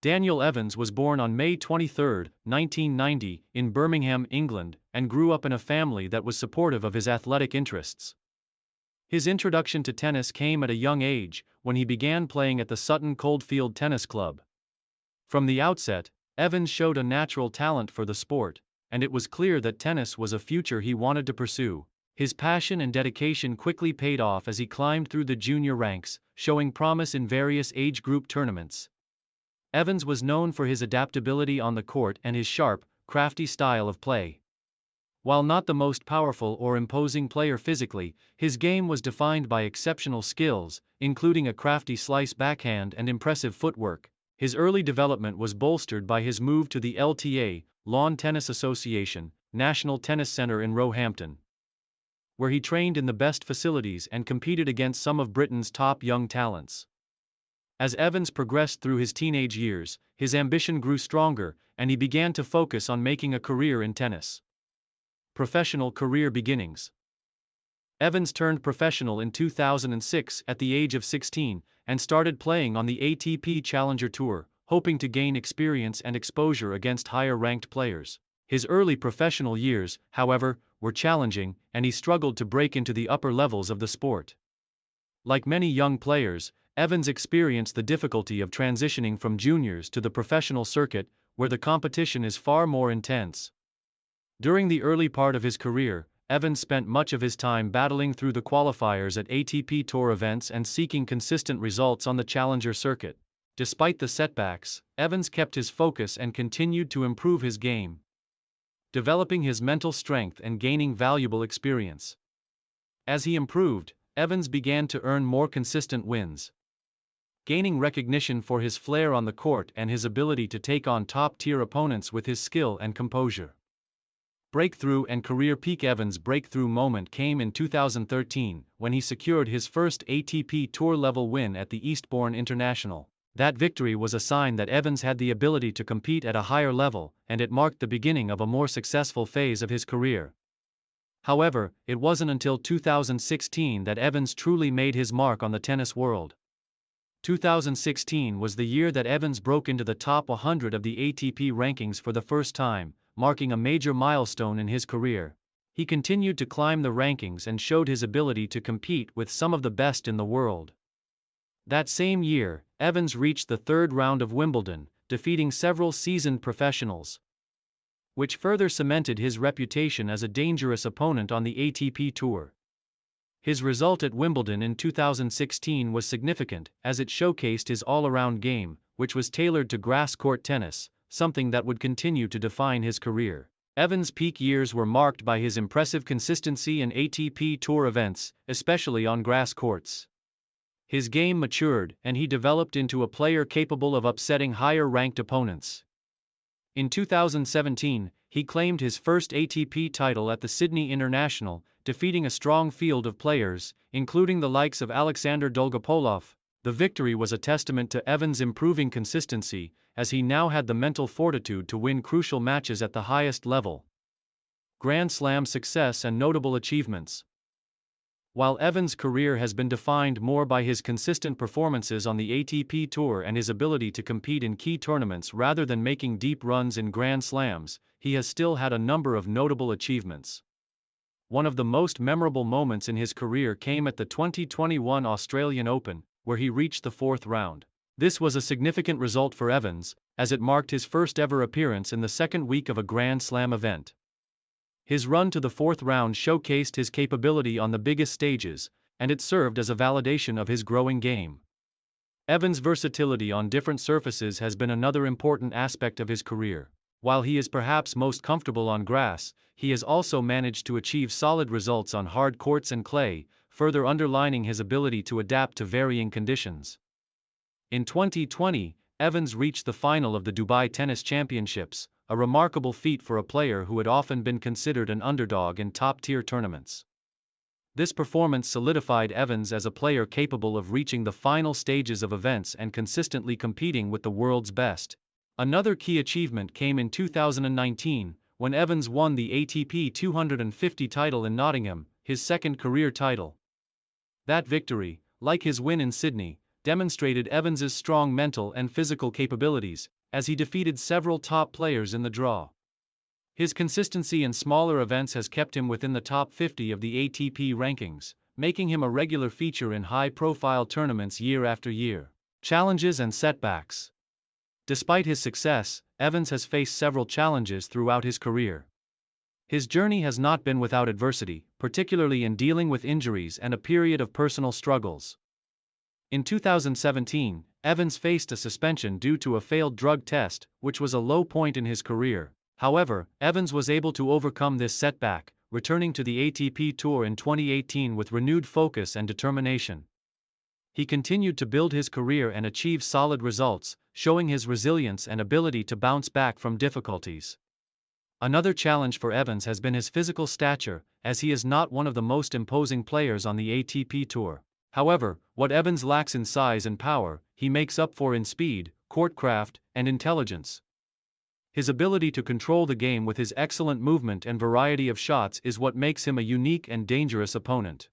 Daniel Evans was born on May 23, 1990, in Birmingham, England, and grew up in a family that was supportive of his athletic interests. His introduction to tennis came at a young age, when he began playing at the Sutton Coldfield Tennis Club. From the outset, Evans showed a natural talent for the sport, and it was clear that tennis was a future he wanted to pursue. His passion and dedication quickly paid off as he climbed through the junior ranks, showing promise in various age group tournaments. Evans was known for his adaptability on the court and his sharp, crafty style of play. While not the most powerful or imposing player physically, his game was defined by exceptional skills, including a crafty slice backhand and impressive footwork. His early development was bolstered by his move to the LTA, Lawn Tennis Association, National Tennis Centre in Roehampton, where he trained in the best facilities and competed against some of Britain's top young talents. As Evans progressed through his teenage years, his ambition grew stronger, and he began to focus on making a career in tennis. Professional career beginnings. Evans turned professional in 2006 at the age of 16, and started playing on the ATP Challenger Tour, hoping to gain experience and exposure against higher-ranked players. His early professional years, however, were challenging, and he struggled to break into the upper levels of the sport. Like many young players, Evans experienced the difficulty of transitioning from juniors to the professional circuit, where the competition is far more intense. During the early part of his career, Evans spent much of his time battling through the qualifiers at ATP Tour events and seeking consistent results on the Challenger circuit. Despite the setbacks, Evans kept his focus and continued to improve his game, developing his mental strength and gaining valuable experience. As he improved, Evans began to earn more consistent wins, gaining recognition for his flair on the court and his ability to take on top-tier opponents with his skill and composure. Breakthrough and career peak. Evans' breakthrough moment came in 2013, when he secured his first ATP Tour-level win at the Eastbourne International. That victory was a sign that Evans had the ability to compete at a higher level, and it marked the beginning of a more successful phase of his career. However, it wasn't until 2016 that Evans truly made his mark on the tennis world. 2016 was the year that Evans broke into the top 100 of the ATP rankings for the first time, marking a major milestone in his career. He continued to climb the rankings and showed his ability to compete with some of the best in the world. That same year, Evans reached the third round of Wimbledon, defeating several seasoned professionals, which further cemented his reputation as a dangerous opponent on the ATP Tour. His result at Wimbledon in 2016 was significant, as it showcased his all-around game, which was tailored to grass-court tennis, something that would continue to define his career. Evans' peak years were marked by his impressive consistency in ATP Tour events, especially on grass courts. His game matured, and he developed into a player capable of upsetting higher-ranked opponents. In 2017, he claimed his first ATP title at the Sydney International, defeating a strong field of players, including the likes of Alexander Dolgopolov. The victory was a testament to Evans' improving consistency, as he now had the mental fortitude to win crucial matches at the highest level. Grand Slam success and notable achievements. While Evans' career has been defined more by his consistent performances on the ATP Tour and his ability to compete in key tournaments rather than making deep runs in Grand Slams, he has still had a number of notable achievements. One of the most memorable moments in his career came at the 2021 Australian Open, where he reached the fourth round. This was a significant result for Evans, as it marked his first-ever appearance in the second week of a Grand Slam event. His run to the fourth round showcased his capability on the biggest stages, and it served as a validation of his growing game. Evans' versatility on different surfaces has been another important aspect of his career. While he is perhaps most comfortable on grass, he has also managed to achieve solid results on hard courts and clay, further underlining his ability to adapt to varying conditions. In 2020, Evans reached the final of the Dubai Tennis Championships, a remarkable feat for a player who had often been considered an underdog in top-tier tournaments. This performance solidified Evans as a player capable of reaching the final stages of events and consistently competing with the world's best. Another key achievement came in 2019, when Evans won the ATP 250 title in Nottingham, his second career title. That victory, like his win in Sydney, demonstrated Evans's strong mental and physical capabilities, as he defeated several top players in the draw. His consistency in smaller events has kept him within the top 50 of the ATP rankings, making him a regular feature in high-profile tournaments year after year. Challenges and setbacks. Despite his success, Evans has faced several challenges throughout his career. His journey has not been without adversity, particularly in dealing with injuries and a period of personal struggles. In 2017, Evans faced a suspension due to a failed drug test, which was a low point in his career. However, Evans was able to overcome this setback, returning to the ATP Tour in 2018 with renewed focus and determination. He continued to build his career and achieve solid results, showing his resilience and ability to bounce back from difficulties. Another challenge for Evans has been his physical stature, as he is not one of the most imposing players on the ATP Tour. However, what Evans lacks in size and power, he makes up for in speed, courtcraft, and intelligence. His ability to control the game with his excellent movement and variety of shots is what makes him a unique and dangerous opponent.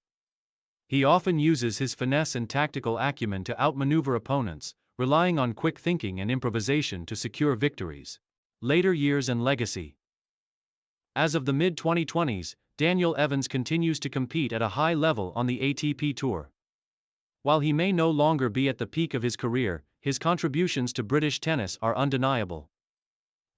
He often uses his finesse and tactical acumen to outmaneuver opponents, relying on quick thinking and improvisation to secure victories. Later years and legacy. As of the mid-2020s, Daniel Evans continues to compete at a high level on the ATP Tour. While he may no longer be at the peak of his career, his contributions to British tennis are undeniable.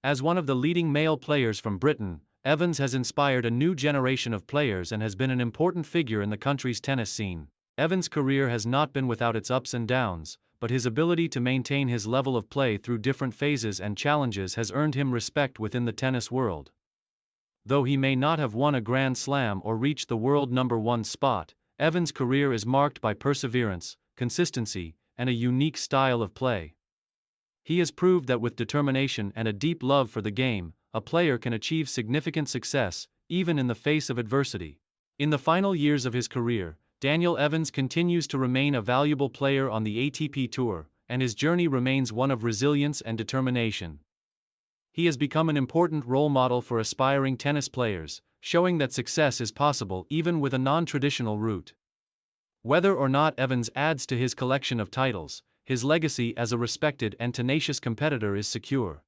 As one of the leading male players from Britain, Evans has inspired a new generation of players and has been an important figure in the country's tennis scene. Evans' career has not been without its ups and downs, but his ability to maintain his level of play through different phases and challenges has earned him respect within the tennis world. Though he may not have won a Grand Slam or reached the world #1 spot, Evans' career is marked by perseverance, consistency, and a unique style of play. He has proved that with determination and a deep love for the game, a player can achieve significant success, even in the face of adversity. In the final years of his career, Daniel Evans continues to remain a valuable player on the ATP Tour, and his journey remains one of resilience and determination. He has become an important role model for aspiring tennis players, showing that success is possible even with a non-traditional route. Whether or not Evans adds to his collection of titles, his legacy as a respected and tenacious competitor is secure.